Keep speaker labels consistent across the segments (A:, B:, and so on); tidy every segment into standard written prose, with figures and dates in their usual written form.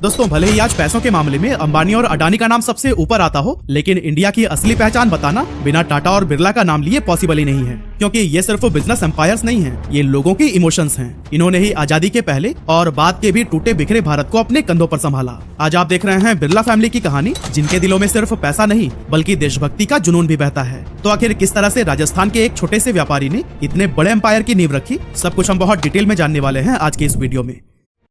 A: दोस्तों भले ही आज पैसों के मामले में अंबानी और अडानी का नाम सबसे ऊपर आता हो, लेकिन इंडिया की असली पहचान बताना बिना टाटा और बिरला का नाम लिए पॉसिबल ही नहीं है, क्योंकि ये सिर्फ बिजनेस एम्पायर्स नहीं हैं, ये लोगों की इमोशंस हैं। इन्होंने ही आजादी के पहले और बाद के भी टूटे बिखरे भारत को अपने कंधों पर संभाला। आज आप देख रहे हैं बिरला फैमिली की कहानी, जिनके दिलों में सिर्फ पैसा नहीं बल्कि देशभक्ति का जुनून भी बहता है। तो आखिर किस तरह से राजस्थान के एक छोटे से व्यापारी ने इतने बड़े एम्पायर की नींव रखी, सब कुछ हम बहुत डिटेल में जानने वाले हैं आज के इस वीडियो में।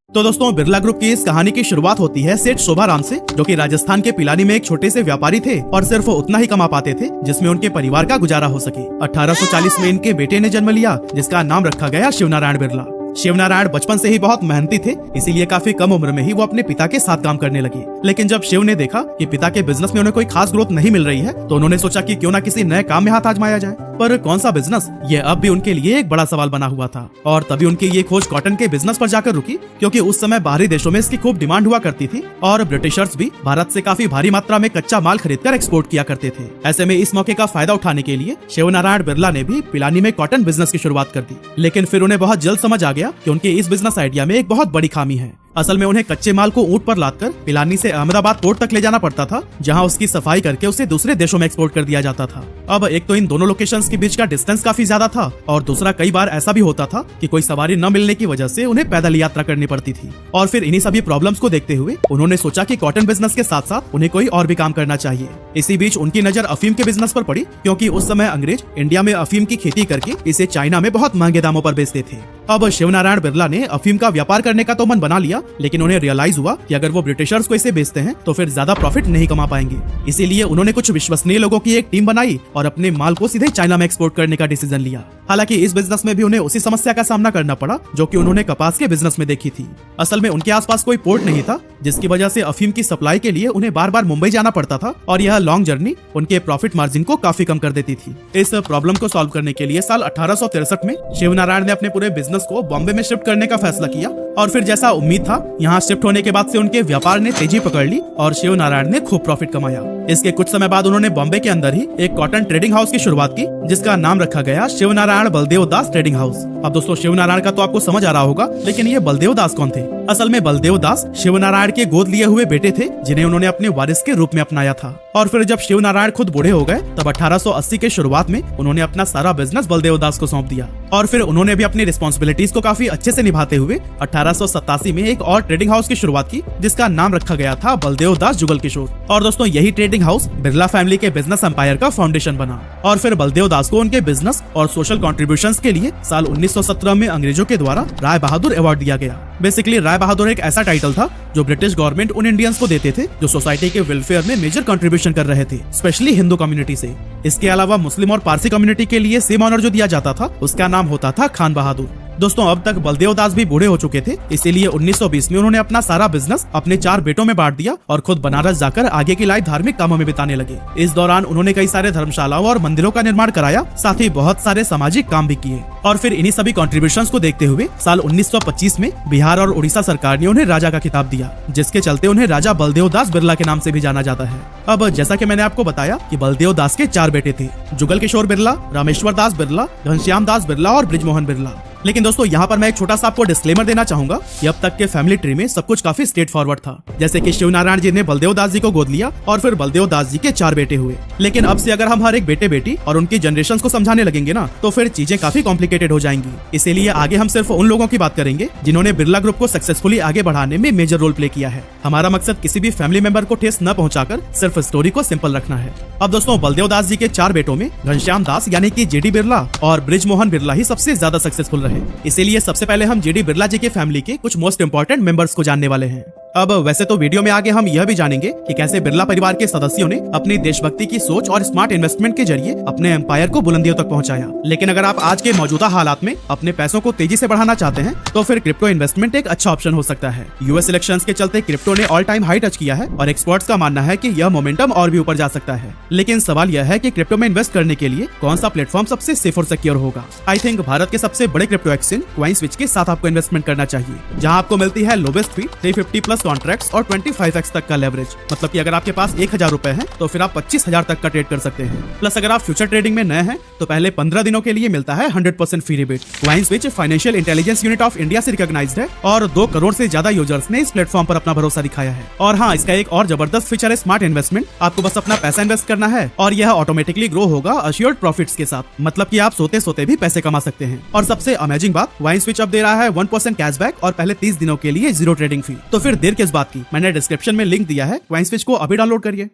A: तो दोस्तों बिरला ग्रुप की इस कहानी की शुरुआत होती है सेठ शोभाराम से, जो कि राजस्थान के पिलानी में एक छोटे से व्यापारी थे और सिर्फ उतना ही कमा पाते थे जिसमें उनके परिवार का गुजारा हो सके। 1840 में इनके बेटे ने जन्म लिया, जिसका नाम रखा गया शिवनारायण बिरला। शिवनारायण बचपन से ही बहुत मेहनती थे, इसीलिए काफी कम उम्र में ही वो अपने पिता के साथ काम करने लगे। लेकिन जब शिव ने देखा कि पिता के बिजनेस में उन्हें कोई खास ग्रोथ नहीं मिल रही है, तो उन्होंने सोचा कि क्यों ना किसी नए काम में हाथ आजमाया जाए। पर कौन सा बिजनेस, ये अब भी उनके लिए एक बड़ा सवाल बना हुआ था। और तभी उनकी ये खोज कॉटन के बिजनेस पर जाकर रुकी, क्योंकि उस समय बाहरी देशों में इसकी खूब डिमांड हुआ करती थी और ब्रिटिशर्स भी भारत से काफी भारी मात्रा में कच्चा माल खरीदकर एक्सपोर्ट किया करते थे। ऐसे में इस मौके का फायदा उठाने के लिए शिवनारायण बिरला ने भी पिलानी में कॉटन बिजनेस की शुरुआत कर दी। लेकिन फिर उन्हें बहुत जल्द समझ आ गया कि उनके इस बिजनेस आइडिया में एक बहुत बड़ी खामी है। असल में उन्हें कच्चे माल को ऊंट पर लादकर पिलानी से अहमदाबाद पोर्ट तक ले जाना पड़ता था, जहां उसकी सफाई करके उसे दूसरे देशों में एक्सपोर्ट कर दिया जाता था। अब एक तो इन दोनों लोकेशंस के बीच का डिस्टेंस काफी ज्यादा था, और दूसरा कई बार ऐसा भी होता था कि कोई सवारी न मिलने की वजह से उन्हें पैदल यात्रा करनी पड़ती थी। और फिर इन्हीं सभी प्रॉब्लम्स को देखते हुए उन्होंने सोचा कि कॉटन बिजनेस के साथ साथ उन्हें कोई और भी काम करना चाहिए। इसी बीच उनकी नजर अफीम के बिजनेस पर पड़ी, क्योंकि उस समय अंग्रेज इंडिया में अफीम की खेती करके इसे चाइना में बहुत महंगे दामों पर बेचते थे। अब शिवनारायण बिरला ने अफीम का व्यापार करने का तो मन बना लिया, लेकिन उन्हें रियलाइज हुआ कि अगर वो ब्रिटिशर्स को इसे बेचते हैं तो फिर ज्यादा प्रॉफिट नहीं कमा पाएंगे। इसीलिए उन्होंने कुछ विश्वसनीय लोगों की एक टीम बनाई और अपने माल को सीधे चाइना में एक्सपोर्ट करने का डिसीजन लिया। हालांकि इस बिजनेस में भी उन्हें उसी समस्या का सामना करना पड़ा जो कि उन्होंने कपास के बिजनेस में देखी थी। असल में उनके आसपास कोई पोर्ट नहीं था, जिसकी वजह से अफीम की सप्लाई के लिए उन्हें बार बार मुंबई जाना पड़ता था, और यह लॉन्ग जर्नी उनके प्रॉफिट मार्जिन को काफी कम कर देती थी। इस प्रॉब्लम को सॉल्व करने के लिए साल 1863 में शिवनारायण ने अपने पूरे बिजनेस को बॉम्बे में शिफ्ट करने का फैसला किया, और फिर जैसा उम्मीद था, यहाँ शिफ्ट होने के बाद से उनके व्यापार ने तेजी पकड़ ली और शिवनारायण ने खूब प्रॉफिट कमाया। इसके कुछ समय बाद उन्होंने बॉम्बे के अंदर ही एक कॉटन ट्रेडिंग हाउस की शुरुआत की, जिसका नाम रखा गया शिवनारायण बलदेव दास ट्रेडिंग हाउस। अब दोस्तों शिवनारायण का तो आपको समझ आ रहा होगा, लेकिन ये बलदेव दास कौन थे? असल में बलदेव दास शिवनारायण के गोद लिए हुए बेटे थे, जिन्हें उन्होंने अपने वारिस के रूप में अपनाया था। और फिर जब शिवनारायण खुद बूढ़े हो गए, तब 1880 के शुरुआत में उन्होंने अपना सारा बिजनेस बलदेव दास को सौंप दिया। और फिर उन्होंने भी अपनी रिस्पॉन्सिबिलिटीज को काफी अच्छे से निभाते हुए 1887 में एक और ट्रेडिंग हाउस की शुरुआत की, जिसका नाम रखा गया था बलदेव दास जुगल किशोर। और दोस्तों यही ट्रेडिंग हाउस बिरला फैमिली के बिजनेस एम्पायर का फाउंडेशन बना। और फिर बलदेव दास को उनके बिजनेस और सोशल कॉन्ट्रीब्यूशंस के लिए साल 1917 में अंग्रेजों के द्वारा राय बहादुर अवार्ड दिया गया। बेसिकली राय बहादुर एक ऐसा टाइटल था जो ब्रिटिश गवर्नमेंट उन इंडियंस को देते थे जो सोसाइटी के वेलफेयर में मेजर कंट्रीब्यूशन कर रहे थे, स्पेशली हिंदू कम्युनिटी से। इसके अलावा मुस्लिम और पारसी कम्युनिटी के लिए सेम ऑनर जो दिया जाता था, उसका नाम होता था खान बहादुर। दोस्तों अब तक बलदेव दास भी बूढ़े हो चुके थे, इसीलिए 1920 में उन्होंने अपना सारा बिजनेस अपने 4 बेटों में बांट दिया और खुद बनारस जाकर आगे की लाइफ धार्मिक कामों में बिताने लगे। इस दौरान उन्होंने कई सारे धर्मशालाओं और मंदिरों का निर्माण कराया, साथ ही बहुत सारे सामाजिक काम भी किए। और फिर इन्हीं सभी कॉन्ट्रीब्यूशंस को देखते हुए साल 1925 में बिहार और उड़ीसा सरकार ने उन्हें राजा का खिताब दिया, जिसके चलते उन्हें राजा बलदेव दास बिरला के नाम से भी जाना जाता है। अब जैसा कि मैंने आपको बताया कि बलदेव दास के 4 बेटे थे, जुगल किशोर बिरला, रामेश्वर दास बिरला, घनश्याम दास बिरला और ब्रिजमोहन बिरला। लेकिन दोस्तों यहाँ पर मैं एक छोटा सा आपको डिस्क्लेमर देना चाहूंगा कि अब तक के फैमिली ट्री में सब कुछ काफी स्ट्रेट फॉरवर्ड था। जैसे कि शिवनारायण जी ने बलदेव दास जी को गोद लिया और फिर बलदेव दास जी के 4 बेटे हुए। लेकिन अब से अगर हम हर एक बेटे बेटी और उनकी जनरेशन को समझाने लगेंगे ना, तो फिर चीजें काफी कॉम्प्लिकेटेड हो जाएंगी। इसीलिए आगे हम सिर्फ उन लोगों की बात करेंगे जिन्होंने बिरला ग्रुप को सक्सेसफुली आगे बढ़ाने में मेजर रोल प्ले किया है। हमारा मकसद किसी भी फैमिली मेंबर को ठेस न पहुंचाकर सिर्फ स्टोरी को सिंपल रखना है। अब दोस्तों बलदेव दास जी के 4 बेटों में घनश्याम दास यानी कि जेडी बिरला और ब्रिजमोहन बिरला ही सबसे ज्यादा सक्सेसफुल रहे। इसीलिए सबसे पहले हम जेडी बिरला जी के फैमिली के कुछ मोस्ट इंपोर्टेंट मेंबर्स को जानने वाले हैं। अब वैसे तो वीडियो में आगे हम यह भी जानेंगे कि कैसे बिरला परिवार के सदस्यों ने अपनी देशभक्ति की सोच और स्मार्ट इन्वेस्टमेंट के जरिए अपने एम्पायर को बुलंदियों तक पहुंचाया। लेकिन अगर आप आज के मौजूदा हालात में अपने पैसों को तेजी से बढ़ाना चाहते हैं, तो फिर क्रिप्टो इन्वेस्टमेंट एक अच्छा ऑप्शन हो सकता है। यूएस इलेक्शंस के चलते क्रिप्टो ने ऑल टाइम हाई टच किया है और एक्सपर्ट्स का मानना है कि यह मोमेंटम और भी ऊपर जा सकता है। लेकिन सवाल यह है कि क्रिप्टो में इन्वेस्ट करने के लिए कौन सा प्लेटफॉर्म सबसे सेफ और सिक्योर होगा। आई थिंक भारत के सबसे बड़े क्रिप्टो एक्सचेंज क्वाइंस्विच के साथ आपको इन्वेस्टमेंट करना चाहिए, जहाँ आपको मिलती है लोवेस्ट फी 350+ कॉन्ट्रैक्ट्स और 25x तक का लेवरेज। मतलब कि अगर आपके पास 1000 रुपए है तो फिर आप 25,000 तक का ट्रेड कर सकते हैं। प्लस अगर आप फ्यूचर ट्रेडिंग में नए हैं तो पहले 15 दिनों के लिए मिलता है 100% फ्री रिबेट। वाइनस्विच financial intelligence unit of India से रिकॉग्नाइज्ड है और 2 करोड़ से ज्यादा यूजर्स ने इस प्लेटफॉर्म पर अपना भरोसा दिखाया है। और हाँ, इसका एक और जबरदस्त फीचर है स्मार्ट इन्वेस्टमेंट। आपको बस अपना पैसा इन्वेस्ट करना है और यह ऑटोमेटिकली ग्रो होगा अश्योर्ड प्रॉफिट्स के साथ। मतलब कि आप सोते सोते भी पैसे कमा सकते हैं। और सबसे अमेजिंग बात, वाइनस्विच अब दे रहा है 1% कैशबैक और पहले 30 दिनों के लिए 0 ट्रेडिंग फी। तो फिर देर किस बात की, मैंने डिस्क्रिप्शन में लिंक दिया है, वाइनस्विच को अभी डाउनलोड करिए।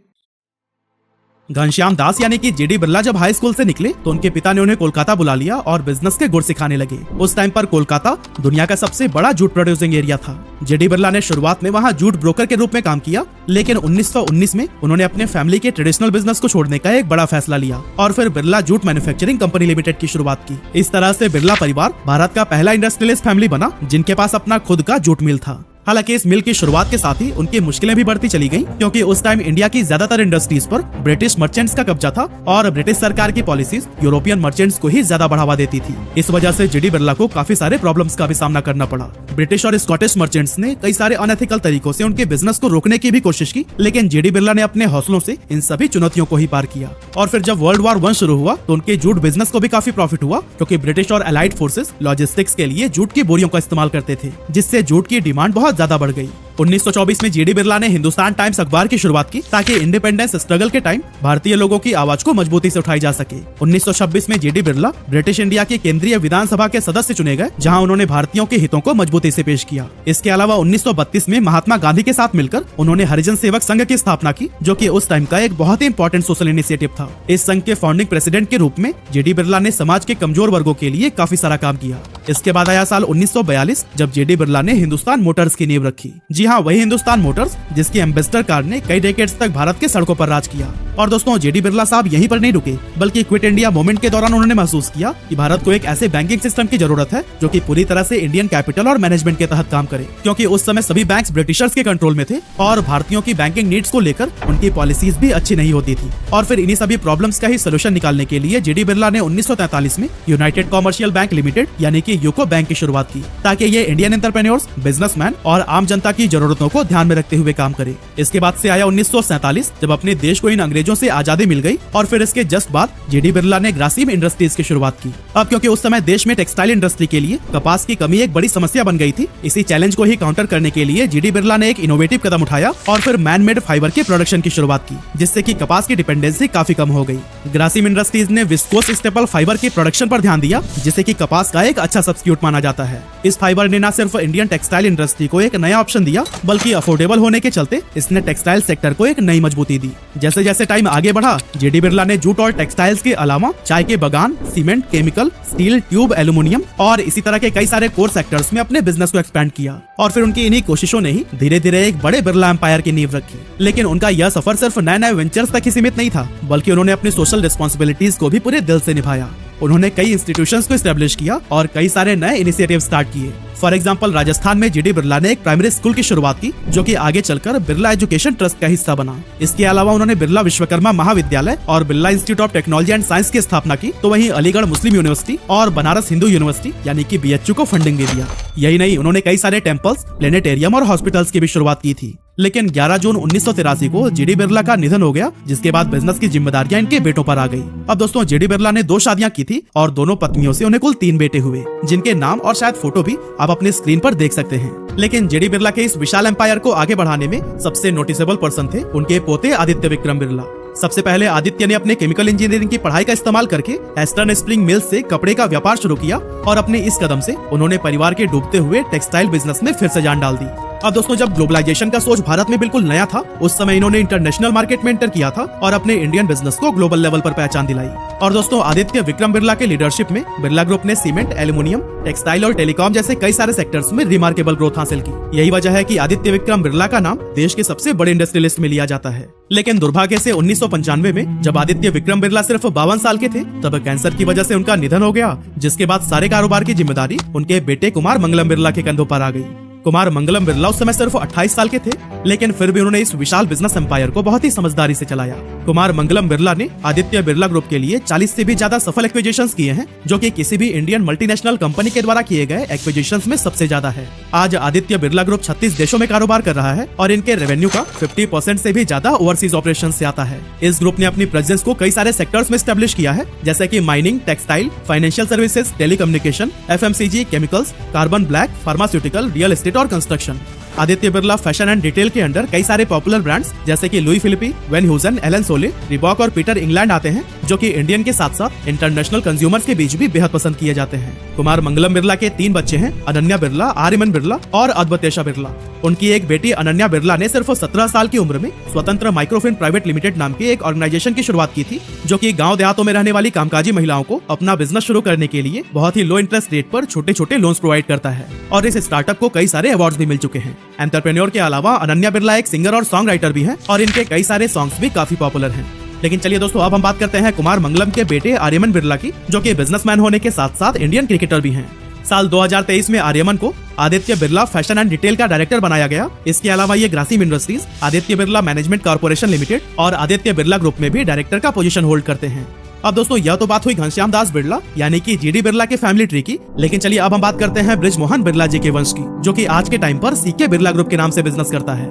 A: घनश्याम दास यानी कि जेडी बिरला जब हाई स्कूल से निकले तो उनके पिता ने उन्हें कोलकाता बुला लिया और बिजनेस के गुर सिखाने लगे। उस टाइम पर कोलकाता दुनिया का सबसे बड़ा जूट प्रोड्यूसिंग एरिया था। जेडी बिरला ने शुरुआत में वहां जूट ब्रोकर के रूप में काम किया, लेकिन 1919 में उन्होंने अपने फैमिली के ट्रेडिशनल बिजनेस को छोड़ने का एक बड़ा फैसला लिया और फिर Birla jute manufacturing company limited की शुरुआत की। इस तरह से बिरला परिवार भारत का पहला इंडस्ट्रियलिस्ट फैमिली बना जिनके पास अपना खुद का जूट मिल था। हालांकि इस मिल की शुरुआत के साथ ही उनकी मुश्किलें भी बढ़ती चली गईं, क्योंकि उस टाइम इंडिया की ज्यादातर इंडस्ट्रीज पर ब्रिटिश मर्चेंट्स का कब्जा था और ब्रिटिश सरकार की पॉलिसीज यूरोपियन मर्चेंट्स को ही ज्यादा बढ़ावा देती थी। इस वजह से जेडी बिरला को काफी सारे प्रॉब्लम्स का भी सामना करना पड़ा। ब्रिटिश और स्कॉटिश मर्चेंट्स ने कई सारे अनएथिकल तरीकों से उनके बिजनेस को रोकने की भी कोशिश की, लेकिन जेडी बिरला ने अपने हौसलों से इन सभी चुनौतियों को ही पार किया। और फिर जब वर्ल्ड वॉर 1 शुरू हुआ तो उनके जूट बिजनेस को भी काफी प्रॉफिट हुआ, क्योंकि ब्रिटिश और अलाइड फोर्सेस लॉजिस्टिक्स के लिए जूट की बोरियों का इस्तेमाल करते थे, जिससे जूट की डिमांड बहुत ज्यादा बढ़ गई। 1924 में जेडी बिरला ने हिंदुस्तान टाइम्स अखबार की शुरुआत की ताकि इंडिपेंडेंस स्ट्रगल के टाइम भारतीय लोगों की आवाज को मजबूती से उठाई जा सके। 1926 में जेडी बिरला ब्रिटिश इंडिया की केंद्रीय विधानसभा के सदस्य चुने गए, जहां उन्होंने भारतीयों के हितों को मजबूती से पेश किया। इसके अलावा 1932 में महात्मा गांधी के साथ मिलकर उन्होंने हरिजन सेवक संघ की स्थापना की, जो कि उस टाइम का एक बहुत ही इंपॉर्टेंट सोशल इनिशिएटिव था। इस संघ के फाउंडिंग प्रेसिडेंट के रूप में जेडी बिरला ने समाज के कमजोर वर्गों के लिए काफी सारा काम किया। इसके बाद आया साल 1942, जब जेडी बिरला ने हिंदुस्तान मोटर्स की नींव रखी। जी हाँ, वही हिंदुस्तान मोटर्स जिसकी एम्बेसडर कार ने कई डेकेड्स तक भारत के सड़कों पर राज किया। और दोस्तों, जेडी बिरला साहब यहीं पर नहीं रुके, बल्कि क्विट इंडिया मूवमेंट के दौरान उन्होंने महसूस किया कि भारत को एक ऐसे बैंकिंग सिस्टम की जरूरत है जो कि पूरी तरह से इंडियन कैपिटल और मैनेजमेंट के तहत काम करे, क्योंकि उस समय सभी बैंक्स ब्रिटिशर्स के कंट्रोल में थे और भारतीयों की बैंकिंग नीड्स को लेकर उनकी पॉलिसीज भी अच्छी नहीं होती थी। और फिर इन्हीं सभी प्रॉब्लम्स का ही सोल्यूशन निकालने के लिए जेडी बिरला ने 1943 में यूनाइटेड कॉमर्शियल बैंक लिमिटेड यानी कि यूको बैंक की शुरुआत की, ताकि ये इंडियन एंटरप्रेन्योर्स, बिजनेसमैन और आम जनता की जरूरतों को ध्यान में रखते हुए काम करे। इसके बाद से आया 1947, जब अपने देश को इन अंग्रेजों से आजादी मिल गई। और फिर इसके जस्ट बाद जेडी बिरला ने ग्रासिम इंडस्ट्रीज की शुरुआत की। अब क्योंकि उस समय देश में टेक्सटाइल इंडस्ट्री के लिए कपास की कमी एक बड़ी समस्या बन गई थी, इसी चैलेंज को ही काउंटर करने के लिए जेडी बिरला ने एक इनोवेटिव कदम उठाया और फिर मैन मेड फाइबर के प्रोडक्शन की शुरुआत की, जिससे कि कपास की डिपेंडेंसी काफी कम हो गई। ग्रासिम इंडस्ट्रीज ने विस्कोस स्टेपल फाइबर के प्रोडक्शन पर ध्यान दिया, जिसे कि कपास का एक अच्छा सब्स्टिट्यूट माना जाता है। इस फाइबर ने न सिर्फ इंडियन टेक्सटाइल इंडस्ट्री को एक नया ऑप्शन दिया, बल्कि अफोर्डेबल होने के चलते इसने टेक्सटाइल सेक्टर को एक नई मजबूती दी। जैसे जैसे टाइम आगे बढ़ा, जेडी बिरला ने जूट और टेक्सटाइल्स के अलावा चाय के बागान, cement, chemical, steel, tube, aluminium और इसी तरह के कई सारे कोर सेक्टर्स में अपने बिजनेस को एक्सपेंड किया। और फिर उनकी इन्हीं कोशिशों ने ही धीरे धीरे एक बड़े बिरला एम्पायर की नींव रखी। लेकिन उनका यह सफर सिर्फ नए नए वेंचर्स तक ही सीमित नहीं था, बल्कि उन्होंने अपनी सोशल रिस्पॉन्सिबिलिटीज को भी पूरे दिल से निभाया। उन्होंने कई इंस्टीट्यूशंस को एस्टेब्लिश किया और कई सारे नए इनिशिएटिव स्टार्ट किए। फॉर एग्जांपल, राजस्थान में जेडी बिरला ने एक प्राइमरी स्कूल की शुरुआत की, जो कि आगे चलकर बिरला एजुकेशन ट्रस्ट का हिस्सा बना। इसके अलावा उन्होंने बिरला विश्वकर्मा महाविद्यालय और Birla institute of technology and science की स्थापना की। तो वहीं अलीगढ़ मुस्लिम यूनिवर्सिटी और बनारस हिंदू यूनिवर्सिटी यानी कि BHU को फंडिंग भी दिया। यही नहीं, उन्होंने कई सारे टेम्पल्स, प्लेनेटेरियम और हॉस्पिटल्स की भी शुरुआत की थी। लेकिन 11 जून 1983 को जेडी बिरला का निधन हो गया, जिसके बाद बिजनेस की जिम्मेदारियां इनके बेटों पर आ गई। अब दोस्तों, जेडी बिरला ने 2 शादियां की थी और दोनों पत्नियों से उन्हें कुल 3 बेटे हुए, जिनके नाम और शायद फोटो भी आप अपने स्क्रीन पर देख सकते हैं। लेकिन जेडी बिरला के इस विशाल एम्पायर को आगे बढ़ाने में सबसे नोटिसेबल पर्सन थे उनके पोते आदित्य विक्रम बिरला। सबसे पहले आदित्य ने अपने केमिकल इंजीनियरिंग की पढ़ाई का इस्तेमाल करके ईस्टर्न स्प्रिंग मिल्स से कपड़े का व्यापार शुरू किया और अपने इस कदम से उन्होंने परिवार के डूबते हुए टेक्सटाइल बिजनेस में फिर से जान डाल दी। अब दोस्तों, जब ग्लोबलाइजेशन का सोच भारत में बिल्कुल नया था, उस समय इन्होंने इंटरनेशनल मार्केट में एंटर किया था और अपने इंडियन बिजनेस को ग्लोबल लेवल पर पहचान दिलाई। और दोस्तों, आदित्य विक्रम बिरला के लीडरशिप में बिरला ग्रुप ने सीमेंट, एल्यूमिनियम, टेक्सटाइल और टेलीकॉम जैसे कई सारे सेक्टर्स में रिमार्केबल ग्रोथ हासिल की। यही वजह है कि आदित्य विक्रम बिरला का नाम देश के सबसे बड़े इंडस्ट्रियलिस्ट में लिया जाता है। लेकिन दुर्भाग्य से 1995 में जब आदित्य विक्रम बिरला सिर्फ 52 साल के थे, तब कैंसर की वजह से उनका निधन हो गया, जिसके बाद सारे कारोबार की जिम्मेदारी उनके बेटे कुमार मंगलम बिरला के कंधों पर आ गई। कुमार मंगलम बिरला उस समय सिर्फ 28 साल के थे, लेकिन फिर भी उन्होंने इस विशाल बिजनेस एम्पायर को बहुत ही समझदारी से चलाया। कुमार मंगलम बिरला ने आदित्य बिरला ग्रुप के लिए 40 से भी ज्यादा सफल एक्विजिशंस किए हैं, जो कि किसी भी इंडियन मल्टीनेशनल कंपनी के द्वारा किए गए एक्विजिशंस में सबसे ज्यादा है। आज आदित्य बिरला ग्रुप 36 देशों में कारोबार कर रहा है और इनके रेवेन्यू का 50% से भी ज्यादा ओवरसीज ऑपरेशन से आता है। इस ग्रुप ने अपनी प्रेजेंस को कई सारे सेक्टर्स में स्टैब्लिश किया है, जैसे कि mining, textile, financial services, telecommunication, FMCG, chemicals, carbon black, pharmaceutical, real estate और construction. Aditya Birla fashion and retail के अंडर कई सारे पॉपुलर ब्रांड्स जैसे कि Louis Philippe, Van Heusen, Allen Solly, Reebok और पीटर इंग्लैंड आते हैं, जो कि इंडियन के साथ साथ इंटरनेशनल कंज्यूमर्स के बीच भी बेहद पसंद किए जाते हैं। कुमार मंगलम बिरला के 3 बच्चे हैं, अनन्या बिरला, आर्यमन बिरला और अद्वतेशा बिरला। उनकी एक बेटी अनन्या बिरला ने सिर्फ 17 साल की उम्र में स्वतंत्र माइक्रोफिन प्राइवेट लिमिटेड नाम की एक ऑर्गेनाइजेशन की शुरुआत की थी, जो कि गांव देहातों में रहने वाली कामकाजी महिलाओं को अपना बिजनेस शुरू करने के लिए बहुत ही लो इंटरेस्ट रेट पर छोटे छोटे लोन्स प्रोवाइड करता है। और इस स्टार्टअप को कई सारे अवार्ड्स भी मिल चुके हैं। एंटरप्रेन्योर के अलावा अनन्या बिरला एक सिंगर और सॉन्ग राइटर भी है और इनके कई सारे सॉन्ग्स भी काफी पॉपुलर हैं। लेकिन चलिए दोस्तों, अब हम बात करते हैं कुमार मंगलम के बेटे आर्यमन बिरला की, जो कि बिजनेसमैन होने के साथ साथ इंडियन क्रिकेटर भी हैं। साल 2023 में आर्यमन को Aditya Birla fashion and retail का डायरेक्टर बनाया गया। इसके अलावा ये Grasim industries, Aditya Birla management corporation limited और आदित्य बिरला ग्रुप में भी डायरेक्टर का पोजीशन होल्ड करते हैं। अब दोस्तों, यह तो बात हुई घनश्याम दास बिरला यानी कि GD बिरला के फैमिली ट्री की, लेकिन चलिए अब हम बात करते हैं बृजमोहन बिरला जी के वंश की, जो कि आज के टाइम पर CK बिरला ग्रुप के नाम से बिजनेस करता है।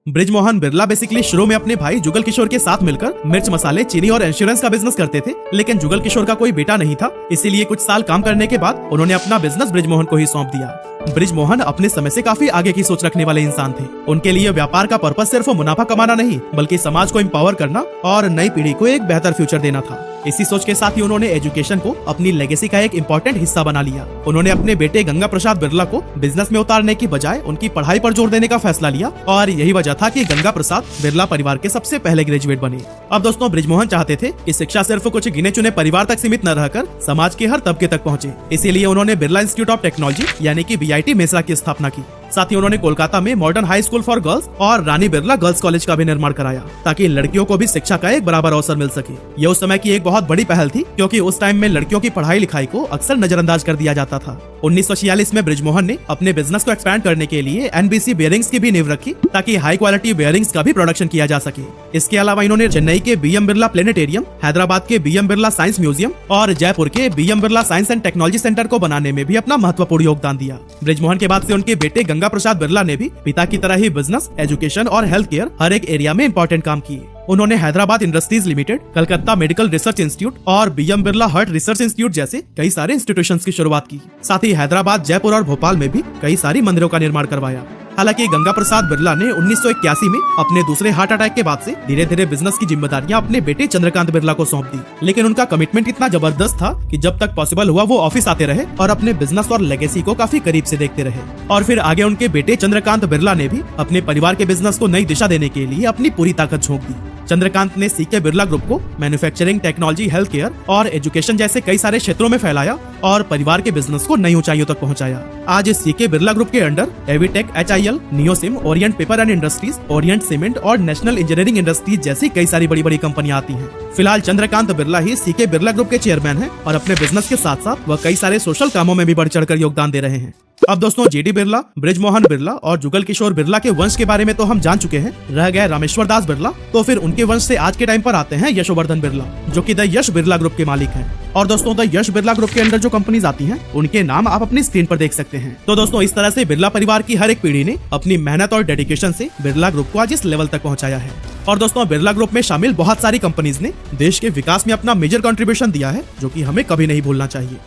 A: बृजमोहन बिरला बेसिकली शुरू में अपने भाई जुगल किशोर के साथ मिलकर मिर्च मसाले, चीनी और इंश्योरेंस का बिजनेस करते थे, लेकिन जुगल किशोर का कोई बेटा नहीं था, इसीलिए कुछ साल काम करने के बाद उन्होंने अपना बिजनेस बृजमोहन को ही सौंप दिया। बृजमोहन अपने समय से काफी आगे की सोच रखने वाले इंसान थे। उनके लिए व्यापार का पर्पस सिर्फ मुनाफा कमाना नहीं, बल्कि समाज को एम्पावर करना और नई पीढ़ी को एक बेहतर फ्यूचर देना था। इसी सोच के साथ ही उन्होंने एजुकेशन को अपनी लेगेसी का एक इम्पोर्टेंट हिस्सा बना लिया। उन्होंने अपने बेटे गंगा प्रसाद बिरला को बिजनेस में उतारने की बजाय उनकी पढ़ाई पर जोर देने का फैसला लिया और यही वजह था कि गंगा प्रसाद बिरला परिवार के सबसे पहले ग्रेजुएट बने। अब दोस्तों, बृजमोहन चाहते थे कि शिक्षा सिर्फ कुछ गिने चुने परिवार तक सीमित न रहकर समाज के हर तबके तक पहुंचे। इसीलिए उन्होंने बिरला इंस्टीट्यूट ऑफ टेक्नोलॉजी यानी कि BIT मेसरा की स्थापना की। साथ ही उन्होंने कोलकाता में modern high school for girls और रानी बिरला गर्ल्स कॉलेज का भी निर्माण कराया, ताकि लड़कियों को भी शिक्षा का एक बराबर अवसर मिल सके। यह उस समय की एक बहुत बड़ी पहल थी, क्योंकि उस टाइम में लड़कियों की पढ़ाई लिखाई को अक्सर नजरअंदाज कर दिया जाता था। 1946 में बृजमोहन ने अपने बिजनेस को एक्सपैंड करने के लिए NBC बेयरिंग्स की भी नींव रखी, ताकि हाई क्वालिटी बेयरिंग्स का भी प्रोडक्शन किया जा सके। इसके अलावा इन्होंने चेन्नई के BM बिरला प्लेनेटेरियम, हैदराबाद के BM बिरला साइंस म्यूजियम और जयपुर के BM Birla science and technology centre को बनाने में भी अपना महत्वपूर्ण योगदान दिया। बृजमोहन के बाद से उनके बेटे गंगा प्रसाद बिरला ने भी पिता की तरह ही बिजनेस, एजुकेशन और हेल्थ केयर हर एक एरिया में इंपॉर्टेंट काम किए। उन्होंने Hyderabad industries limited, Calcutta medical research institute और BM Birla heart research institute जैसे कई सारे इंस्टीट्यूशंस की शुरुआत की। साथ ही हैदराबाद, जयपुर और भोपाल में भी कई सारी मंदिरों का निर्माण करवाया। हालांकि गंगा प्रसाद बिरला ने 1981 में अपने दूसरे हार्ट अटैक के बाद से धीरे धीरे बिजनेस की जिम्मेदारियां अपने बेटे चंद्रकांत बिरला को सौंप दी, लेकिन उनका कमिटमेंट इतना जबरदस्त था कि जब तक पॉसिबल हुआ वो ऑफिस आते रहे और अपने बिजनेस और लेगेसी को काफी करीब से देखते रहे। और फिर आगे उनके बेटे चंद्रकांत बिरला ने भी अपने परिवार के बिजनेस को नई दिशा देने के लिए अपनी पूरी ताकत झोंक दी। चंद्रकांत ने CK बिरला ग्रुप को मैन्युफैक्चरिंग, टेक्नोलॉजी, हेल्थ केयर और एजुकेशन जैसे कई सारे क्षेत्रों में फैलाया और परिवार के बिजनेस को नई ऊंचाइयों तक पहुंचाया। आज CK बिरला ग्रुप के under Avtec, HIL, Neosym, Orient Paper and Industries, Orient Cement और नेशनल इंजीनियरिंग इंडस्ट्रीज जैसी कई सारी बड़ी बड़ी कंपनियां आती हैं। फिलहाल चंद्रकांत बिरला ही CK बिरला ग्रुप के चेयरमैन हैं और अपने बिजनेस के साथ साथ वह कई सारे सोशल कामों में भी बढ़ चढ़कर योगदान दे रहे हैं। अब दोस्तों, GD बिरला, बृजमोहन बिरला और जुगल किशोर बिरला के वंश के बारे में तो हम जान चुके हैं। रह गए रामेश्वर दास बिरला, तो फिर उनके वंश से आज के टाइम पर आते हैं यशोवर्धन बिरला, जो कि द यश बिरला ग्रुप के मालिक हैं। और दोस्तों, द यश बिरला ग्रुप के अंदर जो कंपनीज आती हैं, उनके नाम आप अपनी स्क्रीन पर देख सकते हैं। तो दोस्तों, इस तरह से बिरला परिवार की हर एक पीढ़ी ने अपनी मेहनत और डेडिकेशन से बिरला ग्रुप को आज इस लेवल तक पहुंचाया है। और दोस्तों, बिरला ग्रुप में शामिल बहुत सारी कंपनीज ने देश के विकास में अपना मेजर कंट्रीब्यूशन दिया है, जो कि हमें कभी नहीं भूलना चाहिए।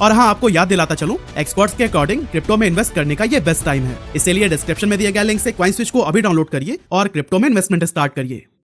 A: और हाँ, आपको याद दिलाता चलूं, एक्सपर्ट्स के अकॉर्डिंग क्रिप्टो में इन्वेस्ट करने का ये बेस्ट टाइम है। इसलिए डिस्क्रिप्शन में दिए गए लिंक से कॉइन स्विच को अभी डाउनलोड करिए और क्रिप्टो में इन्वेस्टमेंट स्टार्ट करिए।